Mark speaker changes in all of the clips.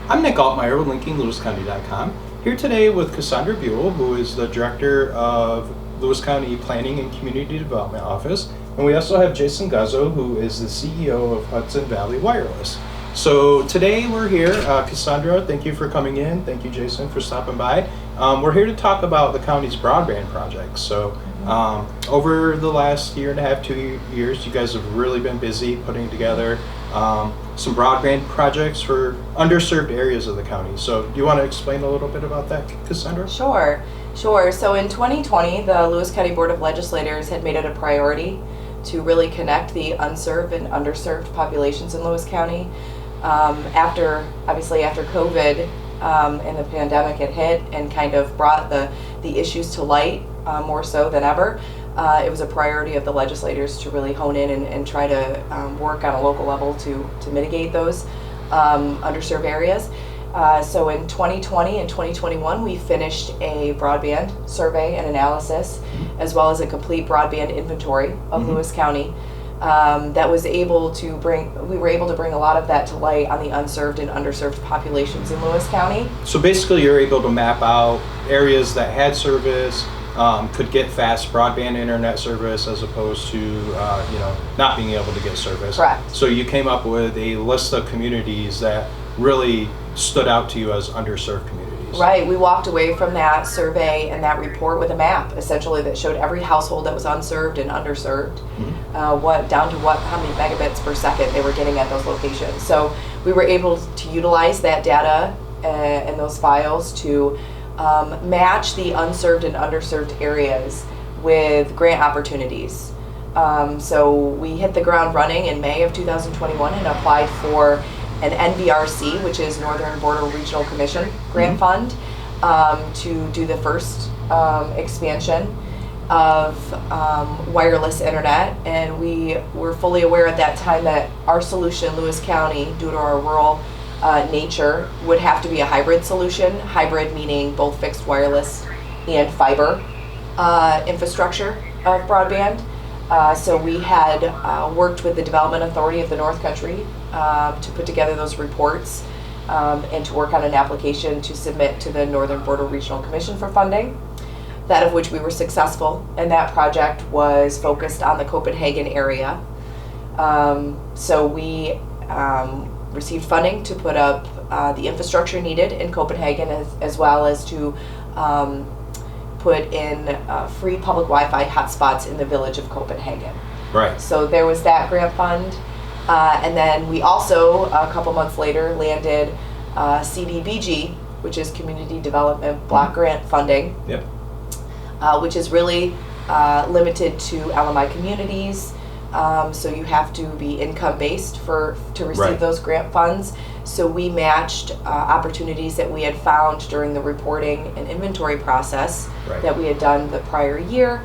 Speaker 1: I'm Nick Altmeyer with linkinglewiscounty.com. Here today with Casandra Buell, who is the Director of Lewis County Planning and Community Development Office. And we also have Jason Guzzo, who is the CEO of Hudson Valley Wireless. So today we're here. Casandra, thank you for coming in. Thank you, Jason, for stopping by. We're here to talk about the county's broadband project. So over the last year and a half, 2 years, you guys have really been busy putting together some broadband projects for underserved areas of the county. So do you want to explain a little bit about that, Casandra?
Speaker 2: Sure. So in 2020, the Lewis County Board of Legislators had made it a priority to really connect the unserved and underserved populations in Lewis County. After COVID and the pandemic had hit and kind of brought the issues to light more so than ever, it was a priority of the legislators to really hone in and try to work on a local level to mitigate those underserved areas. So in 2020 and 2021, we finished a broadband survey and analysis, as well as a complete broadband inventory of Lewis County. That was we were able to bring a lot of that to light on the unserved and underserved populations in Lewis County.
Speaker 1: So basically you're able to map out areas that had service, could get fast broadband internet service as opposed to not being able to get service.
Speaker 2: Correct.
Speaker 1: So you came up with a list of communities that really stood out to you as underserved communities.
Speaker 2: Right, we walked away from that survey and that report with a map, essentially, that showed every household that was unserved and underserved, how many megabits per second they were getting at those locations. So we were able to utilize that data and those files to match the unserved and underserved areas with grant opportunities. So we hit the ground running in May of 2021 and applied for an NBRC, which is Northern Border Regional Commission grant fund, to do the first expansion of wireless internet. And we were fully aware at that time that our solution, Lewis County, due to our rural nature, would have to be a hybrid solution. Hybrid meaning both fixed wireless and fiber infrastructure of broadband. So we had worked with the Development Authority of the North Country to put together those reports and to work on an application to submit to the Northern Border Regional Commission for funding, that of which we were successful, and that project was focused on the Copenhagen area. So we received funding to put up the infrastructure needed in Copenhagen, as well as to put in free public Wi-Fi hotspots in the village of Copenhagen.
Speaker 1: Right.
Speaker 2: So there was that grant fund. And then we also, a couple months later, landed CDBG, which is Community Development Block Grant funding, which is really limited to LMI communities. So you have to be income-based to receive those grant funds. So we matched opportunities that we had found during the reporting and inventory process that we had done the prior year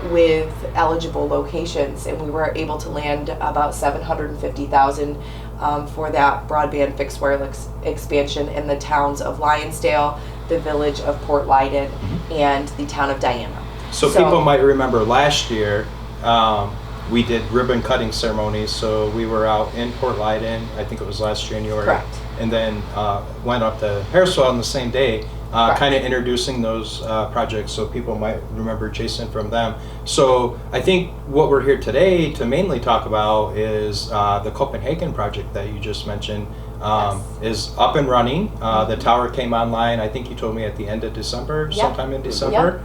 Speaker 2: with eligible locations, and we were able to land about $750,000 for that broadband fixed wireless expansion in the towns of Lionsdale, the village of Port Leyden, and the town of Diana.
Speaker 1: So people might remember last year we did ribbon cutting ceremonies. So we were out in Port Leyden, I think it was last January.
Speaker 2: Correct.
Speaker 1: And then went up to Harrisville on the same day, kind of introducing those projects, so people might remember Jason from them. So I think what we're here today to mainly talk about is the Copenhagen project that you just mentioned. Is up and running. The tower came online, I think you told me at the end of December, sometime in December.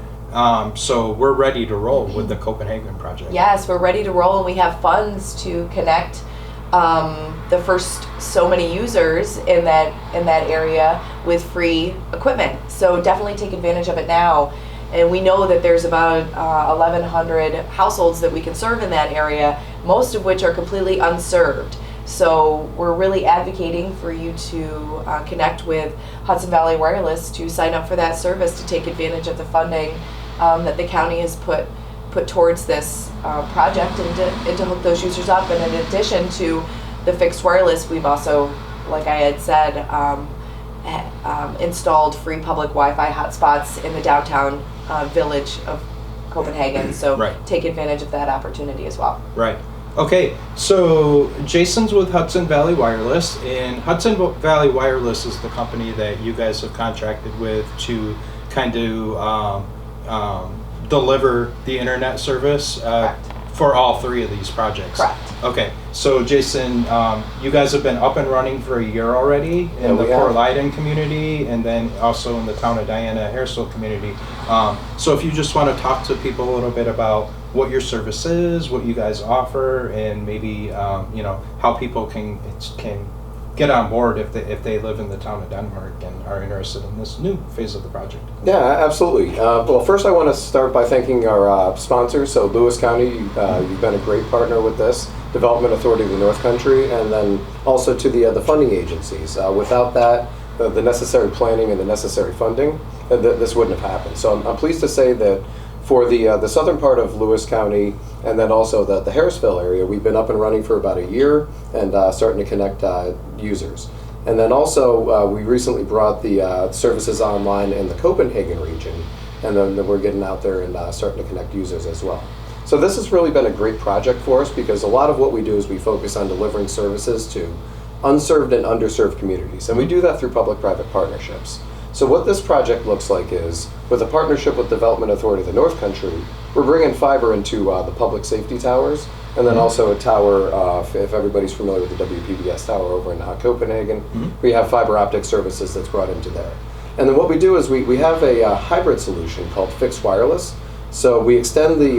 Speaker 1: So we're ready to roll with the Copenhagen project.
Speaker 2: Yes, we're ready to roll, and we have funds to connect the first so many users in that area with free equipment. So definitely take advantage of it now. And we know that there's about 1,100 households that we can serve in that area, most of which are completely unserved. So we're really advocating for you to connect with Hudson Valley Wireless to sign up for that service, to take advantage of the funding that the county has put towards this project, and to hook those users up. And in addition to the fixed wireless, we've also, like I had said, installed free public Wi-Fi hotspots in the downtown village of Copenhagen. So take advantage of that opportunity as well.
Speaker 1: Right. Okay, so Jason's with Hudson Valley Wireless, and Hudson Valley Wireless is the company that you guys have contracted with to kind of deliver the internet service for all three of these projects.
Speaker 2: Correct.
Speaker 1: Okay, so Jason, you guys have been up and running for a year already in the Port Leiden community, and then also in the town of Diana, Harrisville community. So if you just want to talk to people a little bit about what your service is, what you guys offer, and maybe how people can get on board if they live in the town of Denmark and are interested in this new phase of the project.
Speaker 3: Yeah, absolutely. Well, first I want to start by thanking our sponsors. So Lewis County, you've been a great partner with this, Development Authority of the North Country, and then also to the funding agencies. Without that, the necessary planning and the necessary funding, this wouldn't have happened. So I'm pleased to say that for the southern part of Lewis County, and then also the Harrisville area, we've been up and running for about a year and starting to connect users. And then also we recently brought the services online in the Copenhagen region, and then we're getting out there and starting to connect users as well. So this has really been a great project for us, because a lot of what we do is we focus on delivering services to unserved and underserved communities, and we do that through public-private partnerships. So what this project looks like is, with a partnership with Development Authority of the North Country, we're bringing fiber into the public safety towers, and then also a tower, if everybody's familiar with the WPBS tower over in Copenhagen, we have fiber optic services that's brought into there. And then what we do is we have a hybrid solution called fixed wireless. So we extend the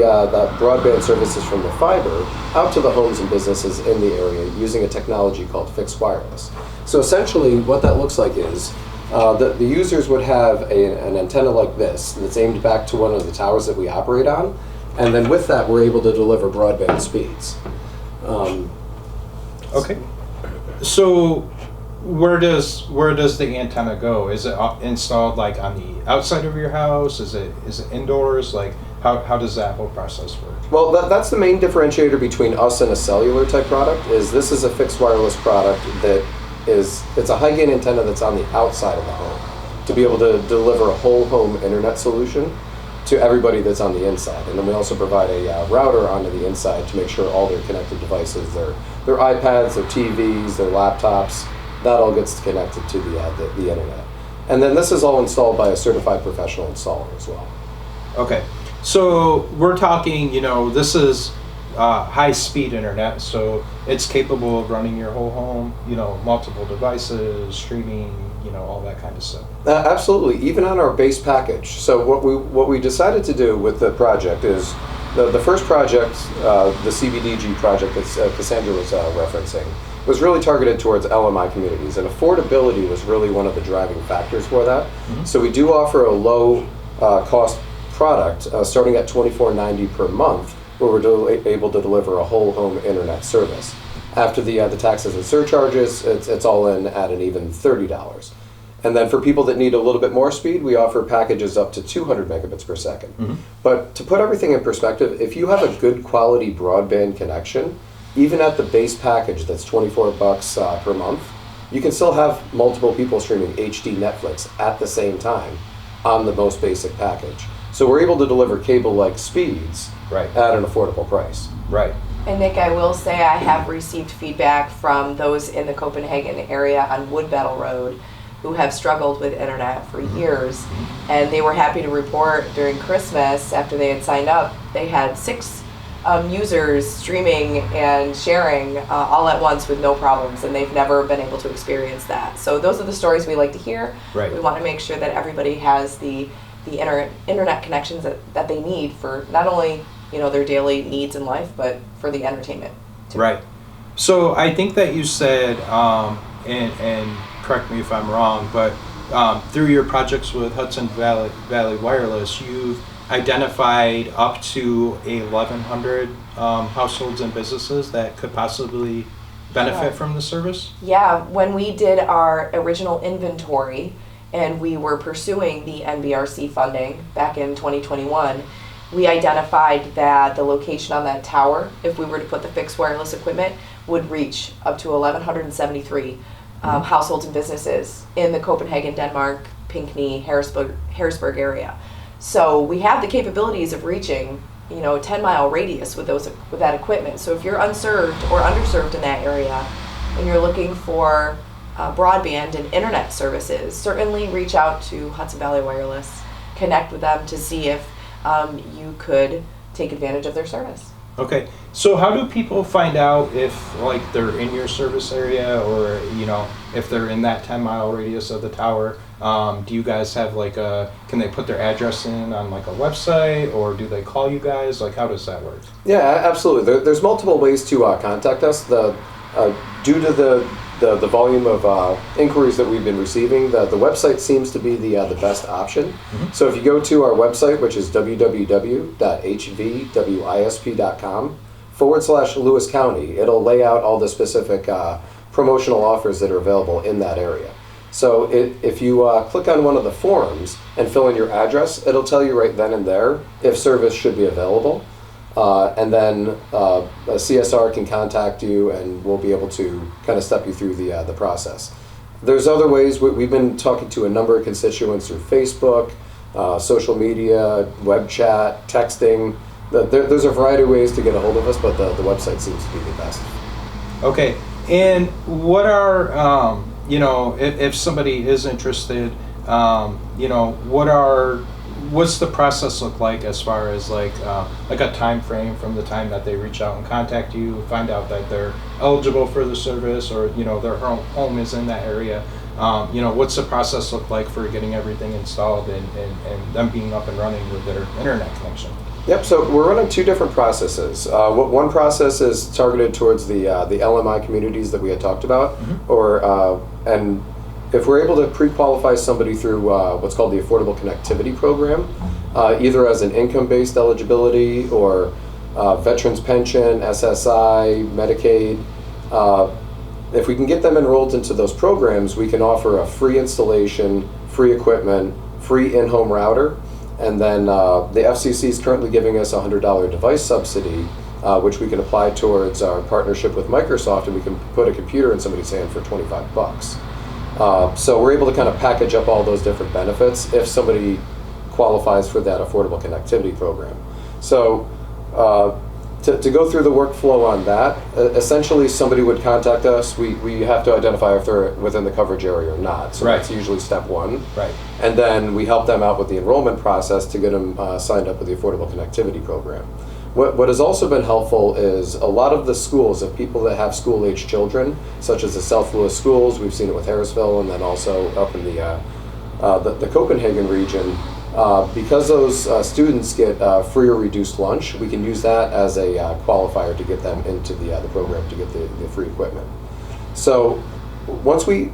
Speaker 3: broadband services from the fiber out to the homes and businesses in the area using a technology called fixed wireless. So essentially what that looks like is, the users would have an antenna like this that's aimed back to one of the towers that we operate on, and then with that we're able to deliver broadband speeds.
Speaker 1: Okay, so where does the antenna go? Is it installed like on the outside of your house? Is it indoors? Like how does that whole process work?
Speaker 3: Well, that's the main differentiator between us and a cellular type product. Is this is a fixed wireless product that it's a high gain antenna that's on the outside of the home to be able to deliver a whole home internet solution to everybody that's on the inside. And then we also provide a router onto the inside to make sure all their connected devices, their iPads, their TVs, their laptops, that all gets connected to the internet. And then this is all installed by a certified professional installer as well.
Speaker 1: Okay, so we're talking, this is high-speed internet, so it's capable of running your whole home, multiple devices, streaming, all that kind of stuff.
Speaker 3: Absolutely, even on our base package. So what we decided to do with the project is, the first project, the CBDG project that Casandra was referencing, was really targeted towards LMI communities, and affordability was really one of the driving factors for that. So we do offer a low cost product starting at $24.90 per month, where we're able to deliver a whole home internet service. After the taxes and surcharges, it's all in at an even $30. And then for people that need a little bit more speed, we offer packages up to 200 megabits per second. But to put everything in perspective, if you have a good quality broadband connection, even at the base package that's $24 per month, you can still have multiple people streaming HD Netflix at the same time on the most basic package. So we're able to deliver cable-like speeds at an affordable price.
Speaker 1: Right.
Speaker 2: And Nick, I will say I have received feedback from those in the Copenhagen area on Wood Battle Road who have struggled with internet for years, and they were happy to report during Christmas, after they had signed up, they had 6 users streaming and sharing all at once with no problems, and they've never been able to experience that. So those are the stories we like to hear.
Speaker 1: Right.
Speaker 2: We want to make sure that everybody has the internet connections that they need for not only their daily needs in life, but for the entertainment too.
Speaker 1: Right. So I think that you said, and correct me if I'm wrong, but through your projects with Hudson Valley Wireless, you've identified up to 1,100 households and businesses that could possibly benefit from the service?
Speaker 2: Yeah, when we did our original inventory and we were pursuing the NBRC funding back in 2021, we identified that the location on that tower, if we were to put the fixed wireless equipment, would reach up to 1,173 households and businesses in the Copenhagen, Denmark, Pinckney, Harrisburg area. So we have the capabilities of reaching a 10-mile radius with that equipment. So if you're unserved or underserved in that area and you're looking for broadband and internet services, certainly reach out to Hudson Valley Wireless, connect with them to see if you could take advantage of their service.
Speaker 1: Okay, so how do people find out if like they're in your service area, or if they're in that 10-mile radius of the tower? Do you guys have can they put their address in on like a website, or do they call you guys? Like, how does that work?
Speaker 3: Yeah, absolutely. There's multiple ways to contact us. Due to the volume of inquiries that we've been receiving, the website seems to be the best option. Mm-hmm. So if you go to our website, which is www.hvwisp.com/Lewis County, it'll lay out all the specific promotional offers that are available in that area. So if you click on one of the forums and fill in your address, it'll tell you right then and there if service should be available. And then a CSR can contact you, and we'll be able to kind of step you through the process. There's other ways. We've been talking to a number of constituents through Facebook, social media, web chat, texting. There's a variety of ways to get a hold of us, but the website seems to be the best.
Speaker 1: Okay, and what are if somebody is interested, what's the process look like as far as like a time frame from the time that they reach out and contact you, find out that they're eligible for the service, or their home is in that area? What's the process look like for getting everything installed and them being up and running with their internet connection?
Speaker 3: Yep, so we're running two different processes. One process is targeted towards the LMI communities that we had talked about, mm-hmm. And if we're able to pre-qualify somebody through what's called the Affordable Connectivity Program, either as an income-based eligibility or veterans pension, SSI, Medicaid, if we can get them enrolled into those programs, we can offer a free installation, free equipment, free in-home router, and then the FCC is currently giving us a $100 device subsidy, which we can apply towards our partnership with Microsoft, and we can put a computer in somebody's hand for $25. So we're able to kind of package up all those different benefits if somebody qualifies for that Affordable Connectivity Program. So to go through the workflow on that, essentially somebody would contact us. We have to identify if they're within the coverage area or not. So that's usually step one.
Speaker 1: Right.
Speaker 3: And then we help them out with the enrollment process to get them signed up with the Affordable Connectivity Program. What has also been helpful is a lot of the schools of people that have school-age children, such as the South Louis schools. We've seen it with Harrisville, and then also up in the Copenhagen region. Because those students get free or reduced lunch, we can use that as a qualifier to get them into the program to get the free equipment. So once we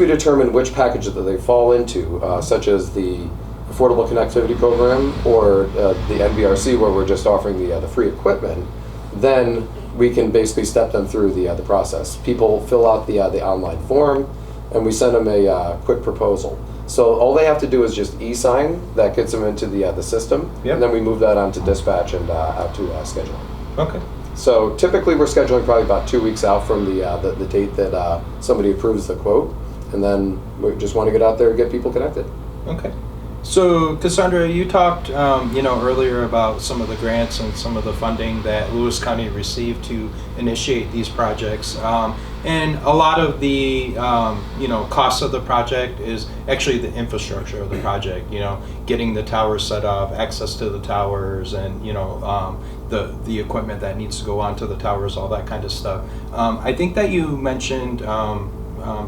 Speaker 3: determine which package that they fall into, such as the Affordable Connectivity Program or the NBRC, where we're just offering the free equipment, then we can basically step them through the process. People fill out the online form, and we send them a quick proposal. So all they have to do is just e-sign. That gets them into the system,
Speaker 1: yep.
Speaker 3: And then we move that on to dispatch and out to scheduling.
Speaker 1: Okay.
Speaker 3: So typically we're scheduling probably about 2 weeks out from the date that somebody approves the quote, and then we just want to get out there and get people connected.
Speaker 1: Okay. So, Casandra, you talked, earlier about some of the grants and some of the funding that Lewis County received to initiate these projects. And a lot of the, cost of the project is actually the infrastructure of the project, getting the towers set up, access to the towers, and, the equipment that needs to go onto the towers, all that kind of stuff. I think that you mentioned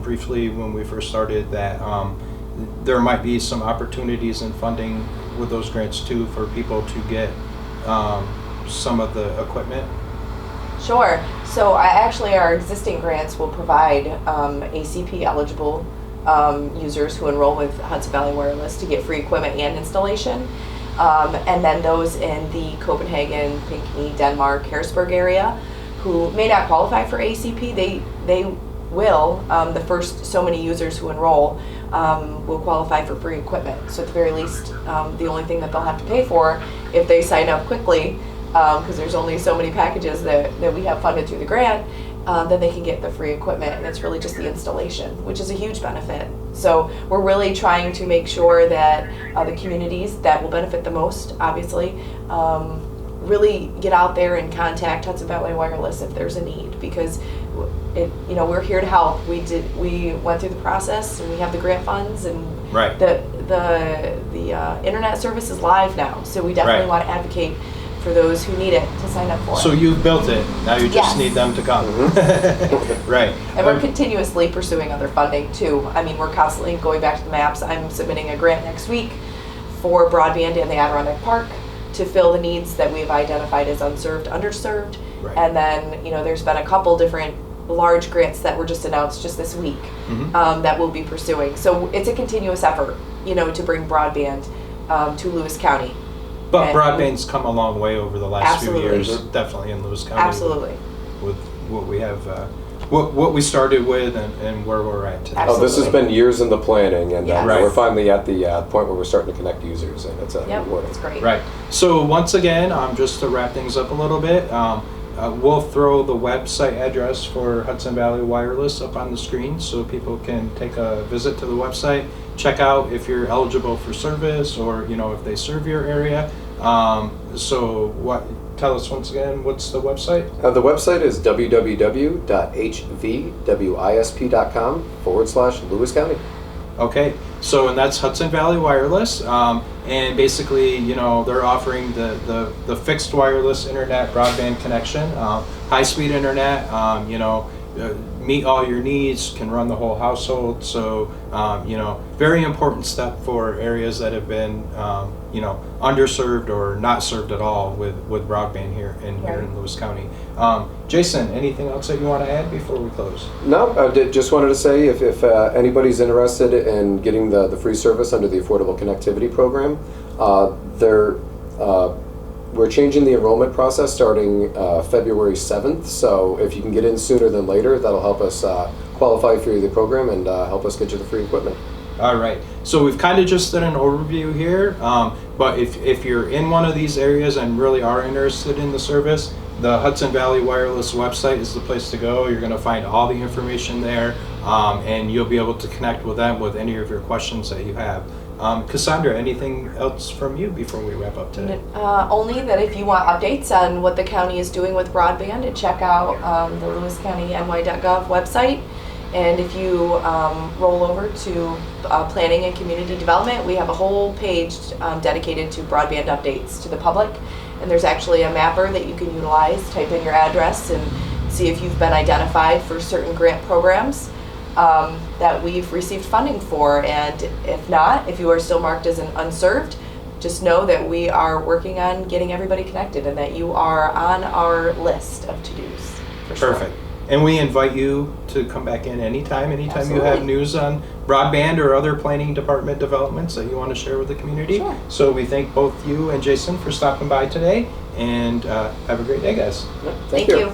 Speaker 1: briefly when we first started that there might be some opportunities in funding with those grants too for people to get some of the equipment.
Speaker 2: Sure. So our existing grants will provide ACP eligible users who enroll with Hudson Valley Wireless to get free equipment and installation. And then those in the Copenhagen, Pinckney, Denmark, Harrisburg area who may not qualify for ACP, they will, the first so many users who enroll will qualify for free equipment. So at the very least, the only thing that they'll have to pay for if they sign up quickly, because there's only so many packages that we have funded through the grant, then they can get the free equipment, and it's really just the installation, which is a huge benefit. So we're really trying to make sure that the communities that will benefit the most, obviously, really get out there and contact Hudson Valley Wireless if there's a need, because we're here to help. We went through the process, and we have the grant funds, and
Speaker 1: Right.
Speaker 2: the internet service is live now. So we definitely
Speaker 1: Right.
Speaker 2: want to advocate for those who need it to sign up for
Speaker 1: So
Speaker 2: it.
Speaker 1: you've built it. Now you just
Speaker 2: Yes.
Speaker 1: need them to come. Right.
Speaker 2: And we're continuously pursuing other funding too. I mean, we're constantly going back to the maps. I'm submitting a grant next week for broadband in the Adirondack Park to fill the needs that we've identified as unserved, underserved.
Speaker 1: Right.
Speaker 2: And then, there's been a couple different large grants that were just announced just this week that we'll be pursuing. So it's a continuous effort, to bring broadband to Lewis County.
Speaker 1: But
Speaker 2: And
Speaker 1: broadband's come a long way over the last few
Speaker 2: Absolutely.
Speaker 1: years, definitely in Lewis County.
Speaker 2: Absolutely.
Speaker 1: With what we have, what we started with and where we're at today.
Speaker 3: Oh, this has been years in the planning, and
Speaker 2: Yes.
Speaker 1: Right.
Speaker 3: we're finally at the point where we're starting to connect users, and it's
Speaker 2: Yep,
Speaker 3: rewarding.
Speaker 2: it's great.
Speaker 1: Right. So once again, just to wrap things up a little bit, we'll throw the website address for Hudson Valley Wireless up on the screen so people can take a visit to the website, check out if you're eligible for service, or if they serve your area. Tell us once again, what's the website?
Speaker 3: The website is www.hvwisp.com/Lewis County.
Speaker 1: Okay, and that's Hudson Valley Wireless, and basically, they're offering the fixed wireless internet broadband connection, high-speed internet, meet all your needs, can run the whole household. So, very important step for areas that have been, underserved or not served at all with broadband here in Lewis County. Jason, anything else that you want to add before we close?
Speaker 3: No, I just wanted to say if anybody's interested in getting the free service under the Affordable Connectivity Program, we're changing the enrollment process starting February 7th. So if you can get in sooner than later, that'll help us qualify for the program and help us get you the free equipment.
Speaker 1: All right. So we've kind of just done an overview here, but if you're in one of these areas and really are interested in the service, the Hudson Valley Wireless website is the place to go. You're going to find all the information there, and you'll be able to connect with them with any of your questions that you have. Casandra, anything else from you before we wrap up today?
Speaker 2: Only that if you want updates on what the county is doing with broadband, check out the lewiscountyny.gov website. And if you roll over to planning and community development, we have a whole page dedicated to broadband updates to the public. And there's actually a mapper that you can utilize. Type in your address and see if you've been identified for certain grant programs that we've received funding for. And if not, if you are still marked as an unserved, just know that we are working on getting everybody connected and that you are on our list of to-dos. For sure.
Speaker 1: Perfect. And we invite you to come back in anytime you have
Speaker 2: Absolutely.
Speaker 1: news on broadband or other planning department developments that you want to share with the community.
Speaker 2: Sure.
Speaker 1: So we thank both you and Jason for stopping by today, and have a great day, guys.
Speaker 3: Yeah,
Speaker 2: Thank you.